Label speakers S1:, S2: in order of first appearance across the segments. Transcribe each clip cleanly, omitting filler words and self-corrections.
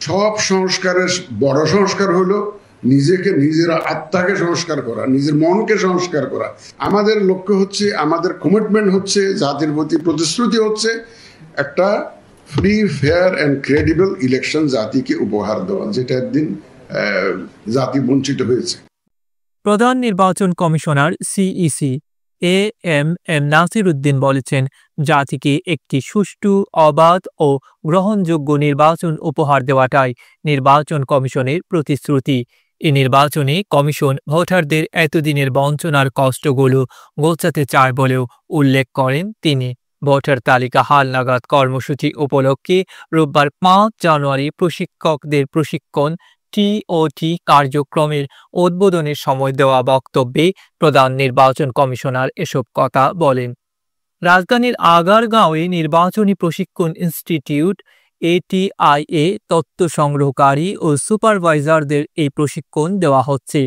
S1: সব সংস্কারের বড় সংস্কার হলো নিজেকে, নিজের আত্মাকে সংস্কার করা, নিজের মনকে সংস্কার করা। আমাদের লক্ষ্য হচ্ছে, আমাদের কমিটমেন্ট হচ্ছে, জাতির প্রতি প্রতিশ্রুতি হচ্ছে একটা free, fair and credible election জাতিকে উপহার দেওয়া, যেটা একদিন জাতি বঞ্চিত হয়েছে।
S2: প্রধান নির্বাচন commissioner CEC M Nasir Uddin বলেছেন, জাতিকে একটি সুষ্ঠু, অবাধ ও গ্রহণযোগ্য নির্বাচন উপহার দেওয়াটাই নির্বাচন কমিশনের প্রতিশ্রুতি। এই নির্বাচনে কমিশন ভোটারদের এতদিনের বঞ্চনার কষ্টগুলো গোছাতে চায় বলেও উল্লেখ করেন তিনি। ভোটার তালিকা হালনাগাদ কর্মসূচি উপলক্ষে রোববার 5 জানুয়ারি প্রশিক্ষকদের প্রশিক্ষণ টিওটি কার্যক্রমের উদ্বোধনের সময় দেওয়া বক্তব্যে প্রধান নির্বাচন কমিশনার এসব কথা বলেন। রাজধানীর আগারগাঁওয়ে নির্বাচনী প্রশিক্ষণ ইনস্টিটিউট এটিআইএ তথ্য সংগ্রহকারী ও সুপারভাইজারদের এই প্রশিক্ষণ দেওয়া হচ্ছে।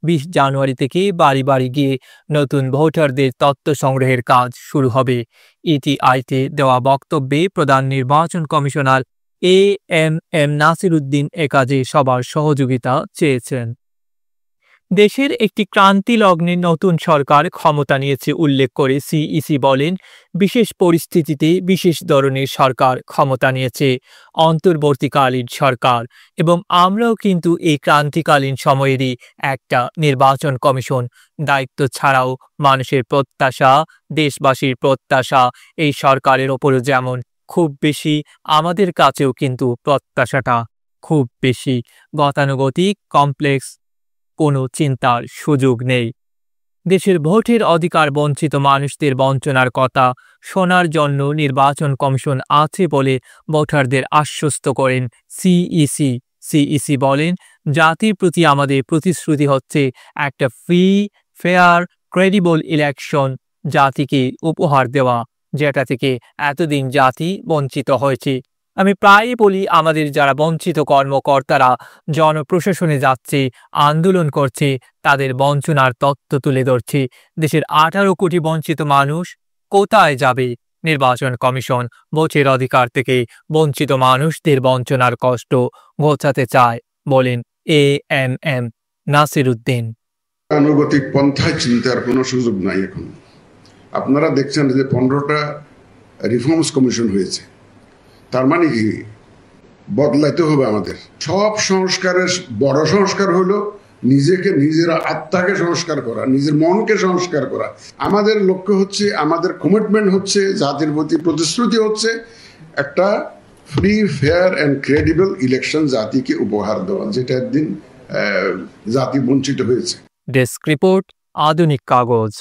S2: 20 জানুয়ারি থেকে বাড়ি বাড়ি গিয়ে নতুন ভোটারদের তথ্য সংগ্রহের কাজ শুরু হবে। এটিআইতে দেওয়া বক্তব্যে প্রধান নির্বাচন কমিশনার এম নাসির উদ্দিন এ কাজে সবার সহযোগিতা চেয়েছেন। দেশের একটি ক্রান্তি লগ্নে নতুন সরকার ক্ষমতা নিয়েছে উল্লেখ করে সিইসি বলেন, বিশেষ পরিস্থিতিতে বিশেষ ধরনের সরকার ক্ষমতা নিয়েছে, অন্তর্বর্তীকালীন সরকার, এবং আমরাও কিন্তু এই ক্রান্তিকালীন সময়েরই একটা নির্বাচন কমিশন। দায়িত্ব ছাড়াও মানুষের প্রত্যাশা, দেশবাসীর প্রত্যাশা এই সরকারের ওপরও যেমন খুব বেশি, আমাদের কাছেও কিন্তু প্রত্যাশাটা খুব বেশি। গতানুগতিক, কমপ্লেক্স কোনো চিন্তার সুযোগ নেই। দেশের ভোটের অধিকার বঞ্চিত মানুষদের বঞ্চনার কথা শোনার জন্য নির্বাচন কমিশন আছে বলে ভোটারদের আশ্বস্ত করেন সিইসি বলেন, জাতির প্রতি আমাদের প্রতিশ্রুতি হচ্ছে একটা ফ্রি, ফেয়ার, ক্রেডিবল ইলেকশন জাতিকে উপহার দেওয়া, যেটা থেকে এতদিন জাতি বঞ্চিত হয়েছে। আমি প্রায়ই বলি, আমাদের যারা বঞ্চিত কর্মকর্তারা জনপ্রশাসনে যাচ্ছে, আন্দোলন করছে, তাদের বঞ্চনার তথ্য তুলে ধরছে। দেশের 18 কোটি বঞ্চিত মানুষ কোথায় যাবে? নির্বাচন কমিশন ভোটের অধিকার থেকে বঞ্চিত মানুষদের বঞ্চনার কষ্ট ঘোচাতে চায় বলেন এম নাসির উদ্দিন।
S1: আনুগতিক পন্থায় চিন্তার কোনো সুযোগ নাই এখন। আপনারা দেখছেন যে 15টা রিফর্মস কমিশন হয়েছে, তার মানে কি বদলাইতে হবে আমাদের। সব সংস্কারের বড় সংস্কার হলো নিজেকে, নিজের আত্মাকে সংস্কার করা, নিজের মনকে সংস্কার করা। আমাদের লক্ষ্য হচ্ছে, আমাদের কমিটমেন্ট হচ্ছে, জাতির প্রতি প্রতিশ্রুতি হচ্ছে একটা free, fair and credible election জাতিকে উপহার দেওয়া, যেটা একদিন জাতি বঞ্চিত হয়েছে।
S2: ডেস্ক রিপোর্ট, আধুনিক কাগজ।